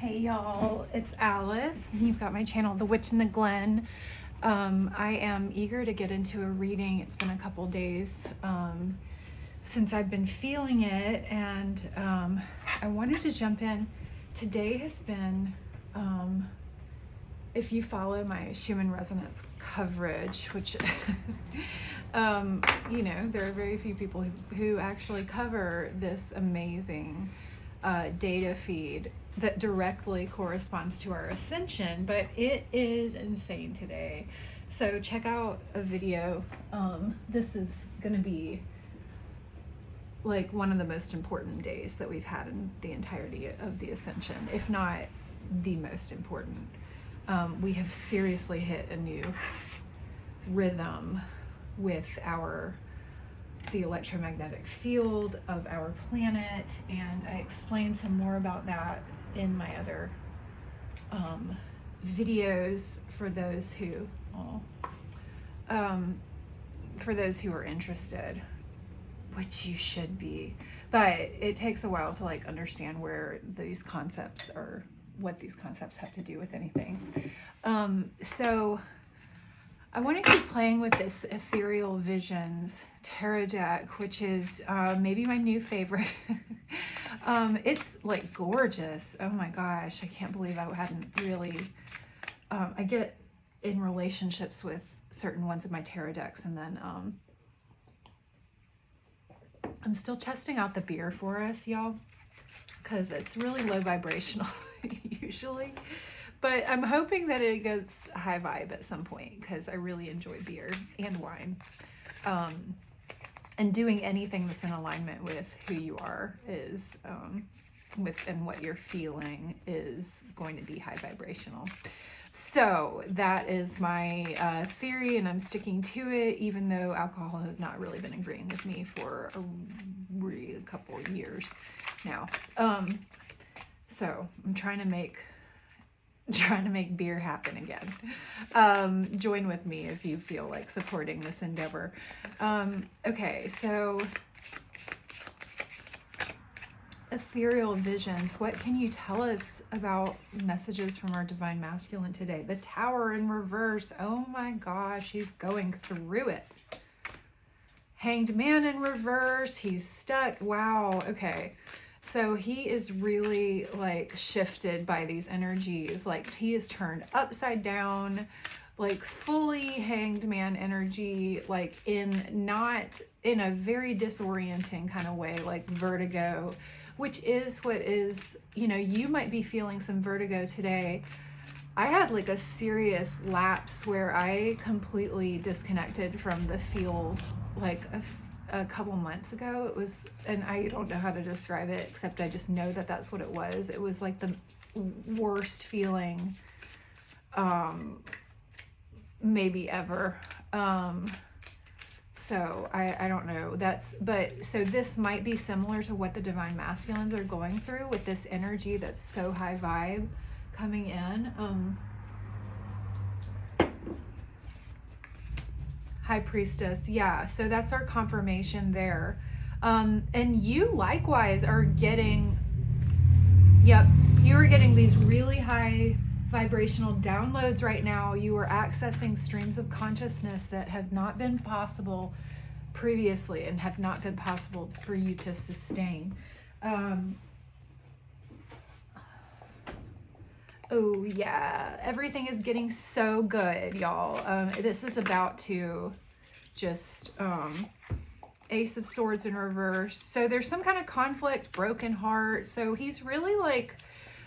Hey y'all, it's Alice. You've got my channel, The Witch in the Glen. I am eager to get into a reading. It's been a couple days since I've been feeling it, and I wanted to jump in. Today has been, if you follow my Schumann resonance coverage, which you know, there are very few people who actually cover this amazing data feed that directly corresponds to our ascension, but it is insane today. So check out a video. This is gonna be like one of the most important days that we've had in the entirety of the ascension, if not the most important. We have seriously hit a new rhythm with the electromagnetic field of our planet, and I explained some more about that in my other videos for those who are interested, which you should be. But it takes a while to like understand where these concepts are, what these concepts have to do with anything. So I want to keep playing with this Ethereal Visions tarot deck, which is maybe my new favorite. It's like gorgeous. Oh my gosh, I can't believe I hadn't really, I get in relationships with certain ones of my tarot decks, and then I'm still testing out the beer for us, y'all, because it's really low vibrational usually. But I'm hoping that it gets high vibe at some point, because I really enjoy beer and wine. And doing anything that's in alignment with who you are is, and what you're feeling is going to be high vibrational. So that is my theory, and I'm sticking to it, even though alcohol has not really been agreeing with me for a couple of years now. So I'm trying to make beer happen again. Join with me if you feel like supporting this endeavor. Okay, so Ethereal Visions, what can you tell us about messages from our Divine Masculine today? The Tower in reverse. Oh my gosh, he's going through it. Hanged Man in reverse. He's stuck. Wow. Okay. So he is really like shifted by these energies. Like he is turned upside down, like fully Hanged Man energy, like not in a very disorienting kind of way, like vertigo, which is what is, you know, you might be feeling some vertigo today. I had like a serious lapse where I completely disconnected from the field like a couple months ago. It was, and I don't know how to describe it, except I just know that that's what it was. It was like the worst feeling maybe ever. So I don't know. So this might be similar to what the Divine Masculines are going through with this energy that's so high vibe coming in. High Priestess, yeah, so that's our confirmation there. And you likewise are getting, yep, you are getting these really high vibrational downloads right now. You are accessing streams of consciousness that have not been possible previously and have not been possible for you to sustain. Oh yeah, everything is getting so good, y'all. This is about to just Ace of Swords in reverse. So there's some kind of conflict, broken heart. So he's really like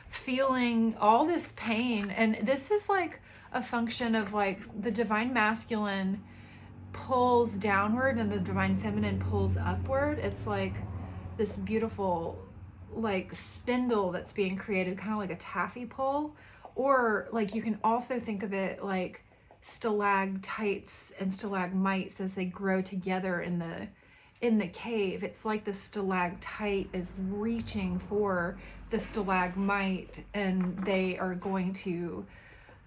feeling all this pain, and this is like a function of like the Divine Masculine pulls downward and the Divine Feminine pulls upward. It's like this beautiful like spindle that's being created, kind of like a taffy pull. Or like you can also think of it like stalactites and stalagmites as they grow together in the cave. It's like the stalactite is reaching for the stalagmite, and they are going to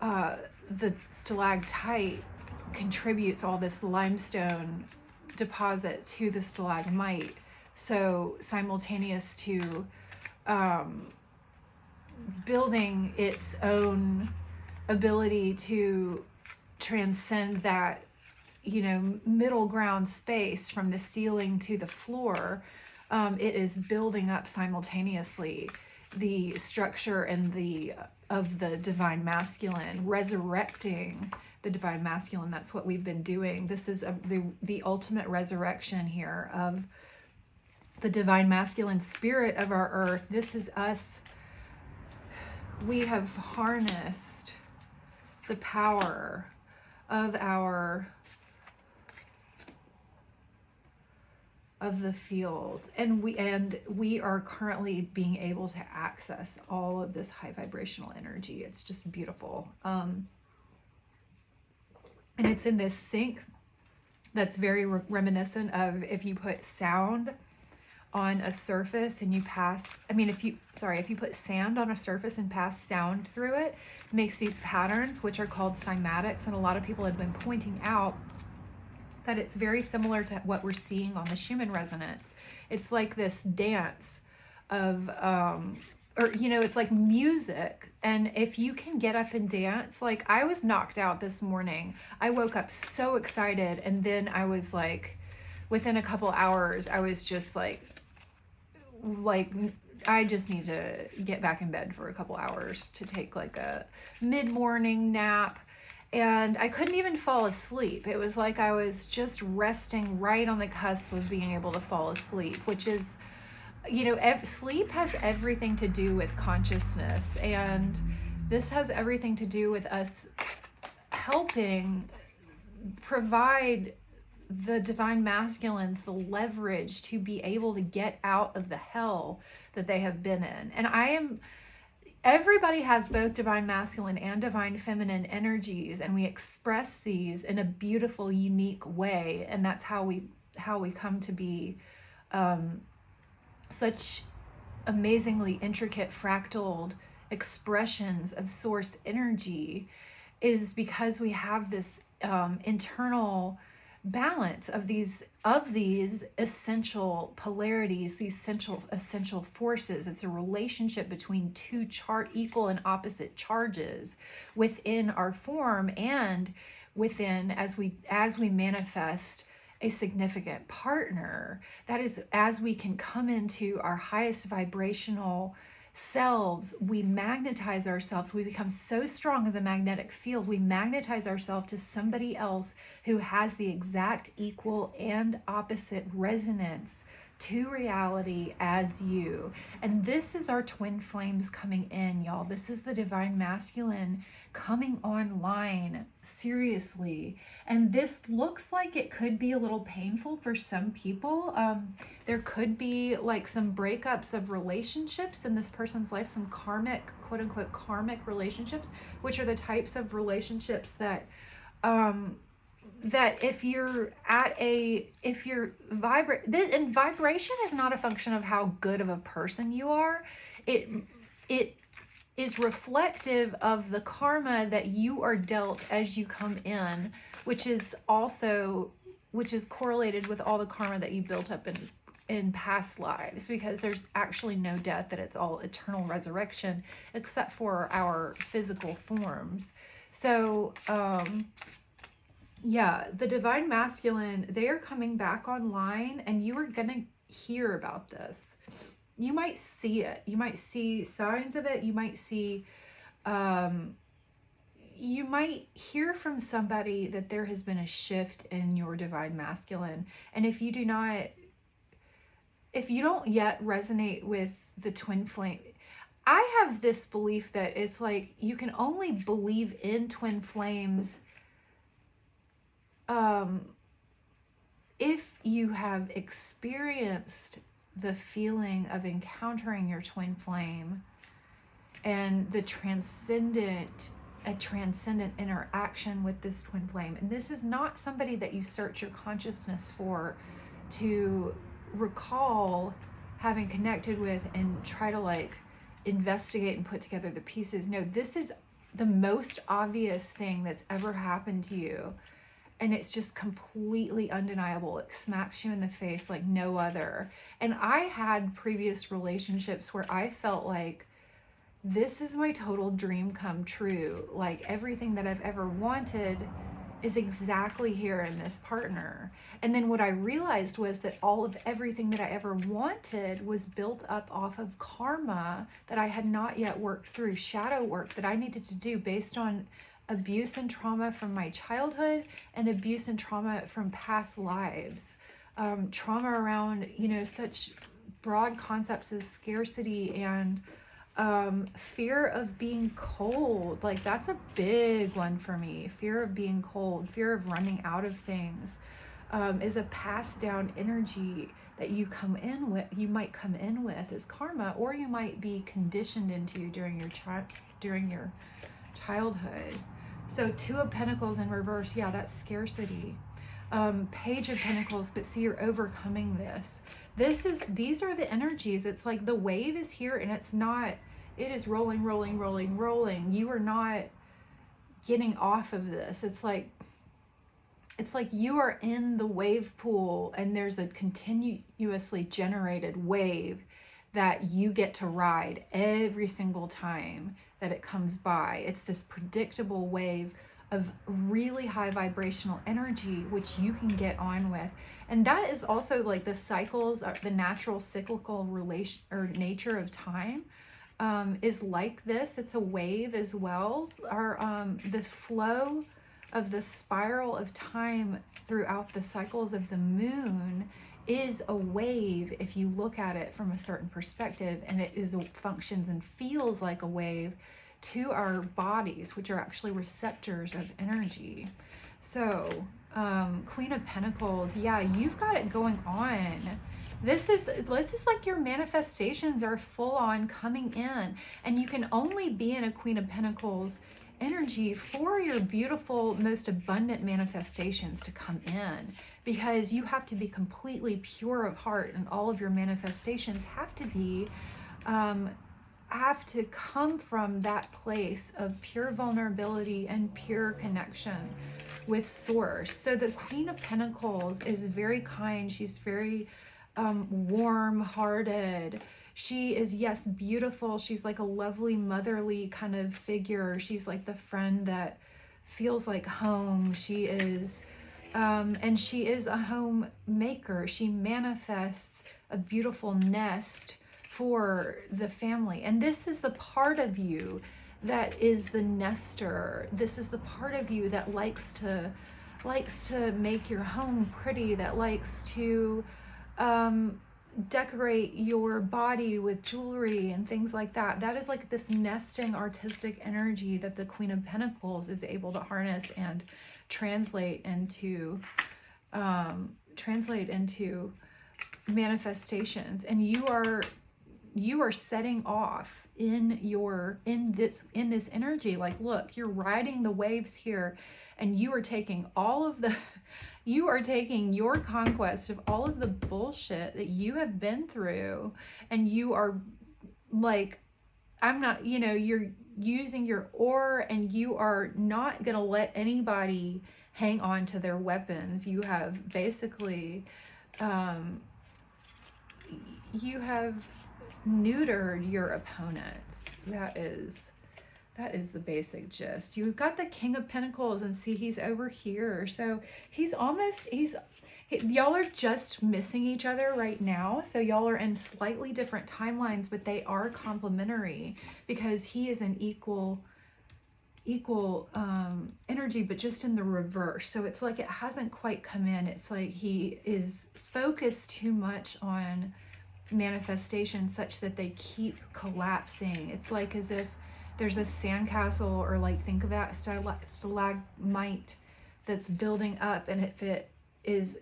the stalactite contributes all this limestone deposit to the stalagmite. So simultaneous to building its own ability to transcend that, middle ground space from the ceiling to the floor. It is building up simultaneously the structure and of the divine masculine, resurrecting the divine masculine. That's what we've been doing. This is the ultimate resurrection here of the divine masculine spirit of our earth. This is us. We have harnessed the power of the field, and we are currently being able to access all of this high vibrational energy. It's just beautiful. And it's in this sync that's very reminiscent of if you put sound on a surface and if you put sand on a surface and pass sound through it, makes these patterns, which are called cymatics. And a lot of people have been pointing out that it's very similar to what we're seeing on the Schumann resonance. It's like this dance of, it's like music. And if you can get up and dance, like I was knocked out this morning. I woke up so excited. And then I was like, within a couple hours, I was just like, I just need to get back in bed for a couple hours to take like a mid-morning nap. And I couldn't even fall asleep. It was like I was just resting right on the cusp of being able to fall asleep, which is, sleep has everything to do with consciousness. And this has everything to do with us helping provide the divine masculines the leverage to be able to get out of the hell that they have been in. And everybody has both divine masculine and divine feminine energies, and we express these in a beautiful, unique way. And that's how we come to be such amazingly intricate, fractaled expressions of source energy, is because we have this internal balance of these essential polarities, these essential forces. It's a relationship between two equal and opposite charges within our form and within as we manifest a significant partner. That is, as we can come into our highest vibrational selves, we magnetize ourselves. We become so strong as a magnetic field. We magnetize ourselves to somebody else who has the exact equal and opposite resonance to reality as you. And this is our twin flames coming in, y'all. This is the divine masculine coming online, seriously. And this looks like it could be a little painful for some people. There could be like some breakups of relationships in this person's life, some karmic, quote unquote, karmic relationships, which are the types of relationships that and vibration is not a function of how good of a person you are. It is reflective of the karma that you are dealt as you come in, which is correlated with all the karma that you built up in past lives, because there's actually no death, that it's all eternal resurrection except for our physical forms. So the divine masculine, they are coming back online, and you are gonna hear about this. You might see it. You might see signs of it. You might see, you might hear from somebody that there has been a shift in your divine masculine. And if you don't yet resonate with the twin flame, I have this belief that it's like you can only believe in twin flames if you have experienced the feeling of encountering your twin flame and a transcendent interaction with this twin flame. And this is not somebody that you search your consciousness for to recall having connected with and try to like investigate and put together the pieces. No, this is the most obvious thing that's ever happened to you. And it's just completely undeniable. It smacks you in the face like no other. And I had previous relationships where I felt like this is my total dream come true. Like everything that I've ever wanted is exactly here in this partner. And then what I realized was that all of everything that I ever wanted was built up off of karma that I had not yet worked through, shadow work that I needed to do based on abuse and trauma from my childhood and abuse and trauma from past lives. Trauma around, you know, such broad concepts as scarcity and fear of being cold. Like that's a big one for me. Fear of being cold, fear of running out of things, is a passed down energy that you might come in with as karma, or you might be conditioned into during your childhood. So Two of Pentacles in reverse, yeah, that's scarcity. Page of Pentacles, but see, you're overcoming this. These are the energies. It's like the wave is here and it is rolling, rolling, rolling, rolling. You are not getting off of this. It's like you are in the wave pool and there's a continuously generated wave that you get to ride every single time that it comes by. It's this predictable wave of really high vibrational energy, which you can get on with. And that is also like the cycles, the natural cyclical relation or nature of time, is like this. It's a wave as well. The flow of the spiral of time throughout the cycles of the moon is a wave if you look at it from a certain perspective, and it functions and feels like a wave to our bodies, which are actually receptors of energy. So Queen of Pentacles, yeah, you've got it going on. This is like your manifestations are full on coming in, and you can only be in a Queen of Pentacles energy for your beautiful, most abundant manifestations to come in, because you have to be completely pure of heart, and all of your manifestations have to come from that place of pure vulnerability and pure connection with source. So the Queen of Pentacles is very kind. She's very warm-hearted. She is, yes, beautiful. She's like a lovely motherly kind of figure. She's like the friend that feels like home. She is and she is a homemaker. She manifests a beautiful nest for the family. And this is the part of you that is the nester. This is the part of you that likes to make your home pretty, that likes to decorate your body with jewelry and things like that. That is like this nesting artistic energy that the Queen of Pentacles is able to harness and translate into manifestations. And you are setting off in this energy. Like, look, you're riding the waves here, and you are taking your conquest of all of the bullshit that you have been through, and you are like, you're using your oar, and you are not going to let anybody hang on to their weapons. You have basically, you have neutered your opponents. That is the basic gist. You've got the King of Pentacles, and see, he's over here. So y'all are just missing each other right now. So y'all are in slightly different timelines, but they are complementary, because he is an equal energy, but just in the reverse. So it's like it hasn't quite come in. It's like he is focused too much on manifestation such that they keep collapsing. It's like as if there's a sandcastle, or like, think of that stalagmite that's building up, and if it is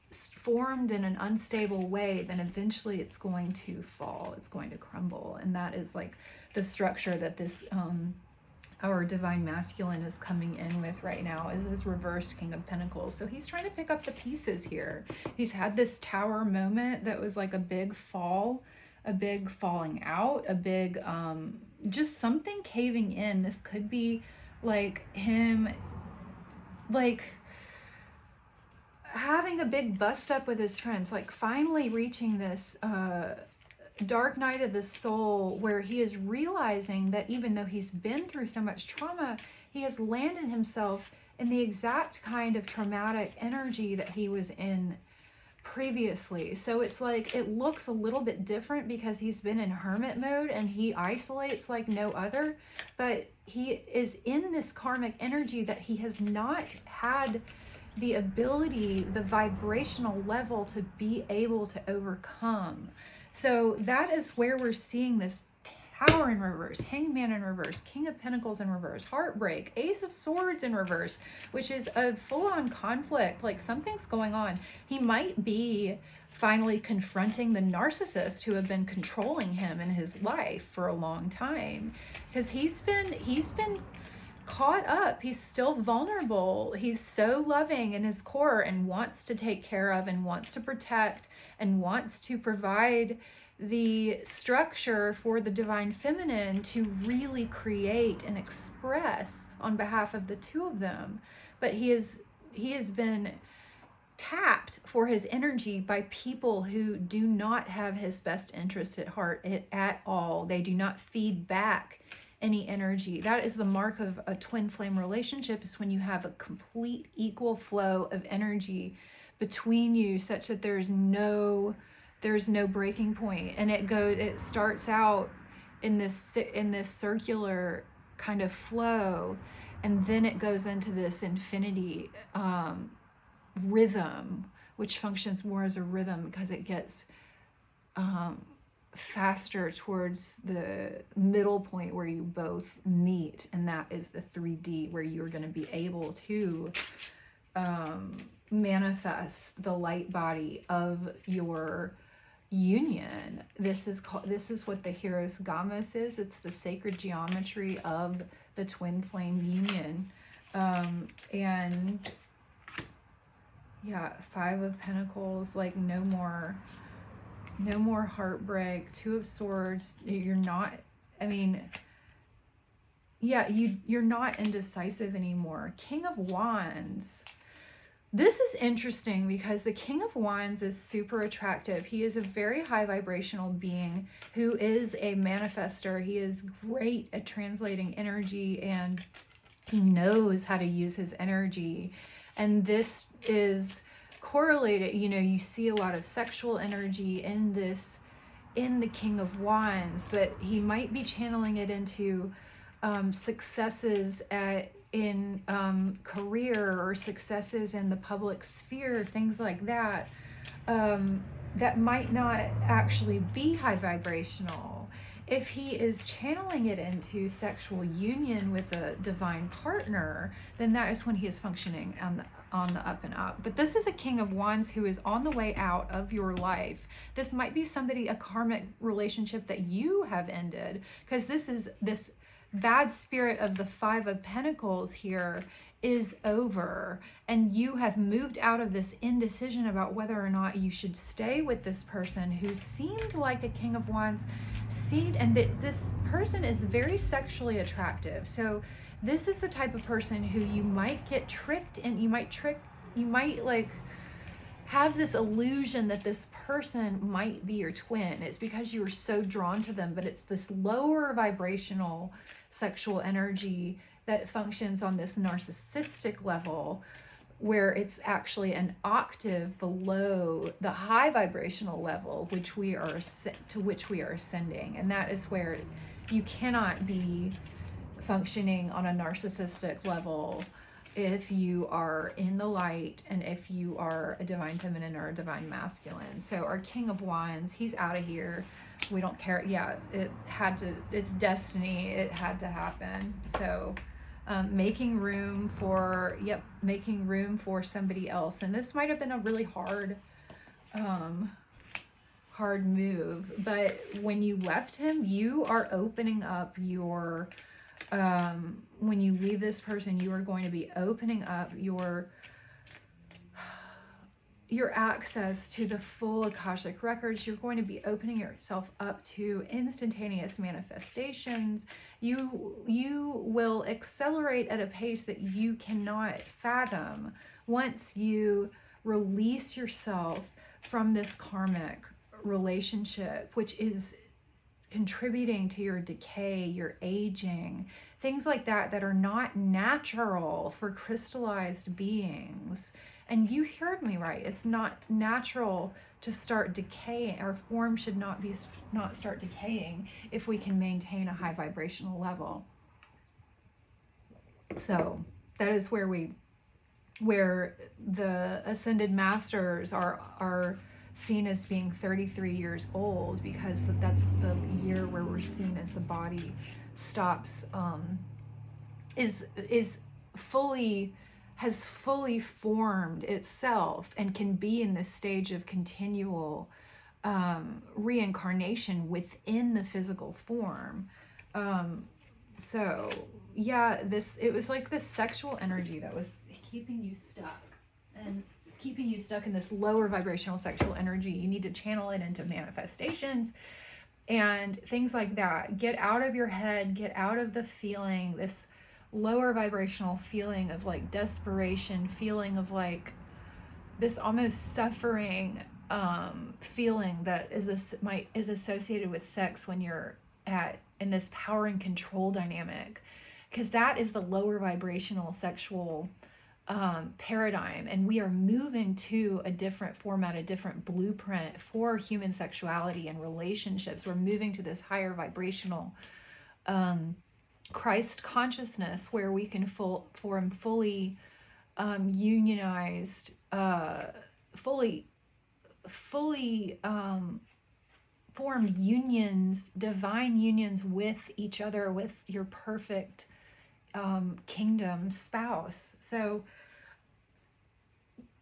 formed in an unstable way, then eventually it's going to fall, it's going to crumble. And that is like the structure that this our divine masculine is coming in with right now, is this reverse King of Pentacles. So he's trying to pick up the pieces here. He's had this tower moment that was like a big fall, a big falling out, a big just something caving in. This could be like him like having a big bust up with his friends, like finally reaching this dark night of the soul where he is realizing that even though he's been through so much trauma, he has landed himself in the exact kind of traumatic energy that he was in previously. So it's like it looks a little bit different because he's been in hermit mode and he isolates like no other, but he is in this karmic energy that he has not had the ability, the vibrational level to be able to overcome. So that is where we're seeing this Tower in reverse, Hangman in reverse, King of Pentacles in reverse, Heartbreak, Ace of Swords in reverse, which is a full-on conflict. Like something's going on. He might be finally confronting the narcissist who have been controlling him in his life for a long time, because he's been caught up. He's still vulnerable. He's so loving in his core and wants to take care of and wants to protect and wants to provide the structure for the divine feminine to really create and express on behalf of the two of them. But he has been tapped for his energy by people who do not have his best interest at heart at all. They do not feed back any energy. That is the mark of a twin flame relationship, is when you have a complete equal flow of energy between you, such that there's no breaking point. And it starts out in this circular kind of flow, and then it goes into this infinity rhythm, which functions more as a rhythm because it gets faster towards the middle point where you both meet, and that is the 3D, where you're going to be able to manifest the light body of your union. This is what the Hieros Gamos is. It's the sacred geometry of the twin flame union. And yeah, 5 of Pentacles, like no more heartbreak. 2 of Swords. You're not, I mean, yeah, you're not indecisive anymore. King of Wands. This is interesting because the King of Wands is super attractive. He is a very high vibrational being who is a manifester. He is great at translating energy, and he knows how to use his energy. And this is correlated, you see a lot of sexual energy in the King of Wands, but he might be channeling it into successes in career, or successes in the public sphere, things like that, that might not actually be high vibrational. If he is channeling it into sexual union with a divine partner, then that is when he is functioning on the up and up. But this is a King of Wands who is on the way out of your life. This might be a karmic relationship that you have ended, because this bad spirit of the 5 of Pentacles here is over, and you have moved out of this indecision about whether or not you should stay with this person who seemed like a King of Wands, and this person is very sexually attractive. So this is the type of person who you might get tricked, and you might like have this illusion that this person might be your twin. It's because you are so drawn to them, but it's this lower vibrational sexual energy that functions on this narcissistic level, where it's actually an octave below the high vibrational level to which we are ascending. And that is where you cannot be functioning on a narcissistic level if you are in the light, and if you are a divine feminine or a divine masculine. So our King of Wands, he's out of here. We don't care. Yeah, it's destiny. It had to happen. So making room for somebody else. And this might have been a really hard move, but when you left him, you are opening up your when you leave this person, you are going to be opening up your access to the full Akashic records. You're going to be opening yourself up to instantaneous manifestations. You will accelerate at a pace that you cannot fathom once you release yourself from this karmic relationship, which is contributing to your decay, your aging, things like that that are not natural for crystallized beings. And you heard me right. It's not natural to start decaying. Our form should not start decaying if we can maintain a high vibrational level. So that is where the ascended masters are seen as being 33 years old, because that's the year where we're seen as the body stops, has fully formed itself and can be in this stage of continual reincarnation within the physical form. So yeah, it was like this sexual energy that was keeping you stuck, and it's keeping you stuck in this lower vibrational sexual energy. You need to channel it into manifestations and things like that. Get out of your head, get out of the feeling, this lower vibrational feeling of like desperation, feeling of like this almost suffering feeling that is associated with sex when you're in this power and control dynamic, because that is the lower vibrational sexual paradigm, and we are moving to a different format, a different blueprint for human sexuality and relationships. We're moving to this higher vibrational Christ consciousness, where we can form fully unionized, fully formed unions, divine unions with each other, with your perfect kingdom spouse. So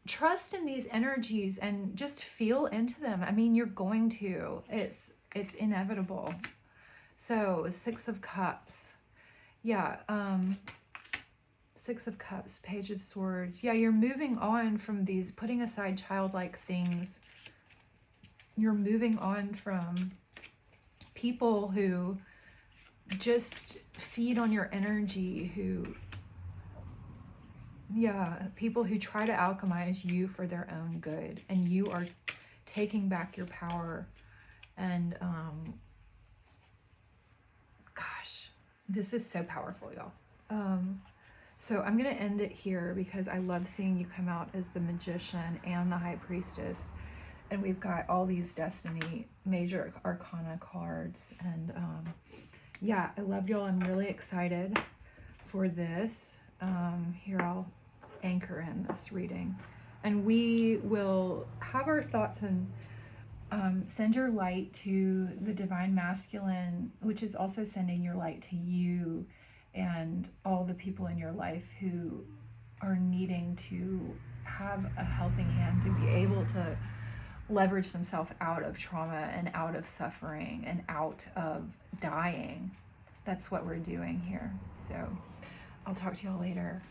trust in these energies and just feel into them. I mean, you're going to, it's inevitable. So 6 of Cups. Yeah. 6 of Cups, Page of Swords. Yeah, you're moving on from these, putting aside childlike things. You're moving on from people who just feed on your energy, people who try to alchemize you for their own good, and you are taking back your power. And gosh, this is so powerful, y'all. So I'm gonna end it here, because I love seeing you come out as the Magician and the High Priestess, and we've got all these Destiny Major Arcana cards. And yeah, I love y'all. I'm really excited for this. Here, I'll anchor in this reading, and we will have our thoughts and send your light to the Divine Masculine, which is also sending your light to you and all the people in your life who are needing to have a helping hand to be able to leverage themselves out of trauma and out of suffering and out of dying. That's what we're doing here. So I'll talk to y'all later.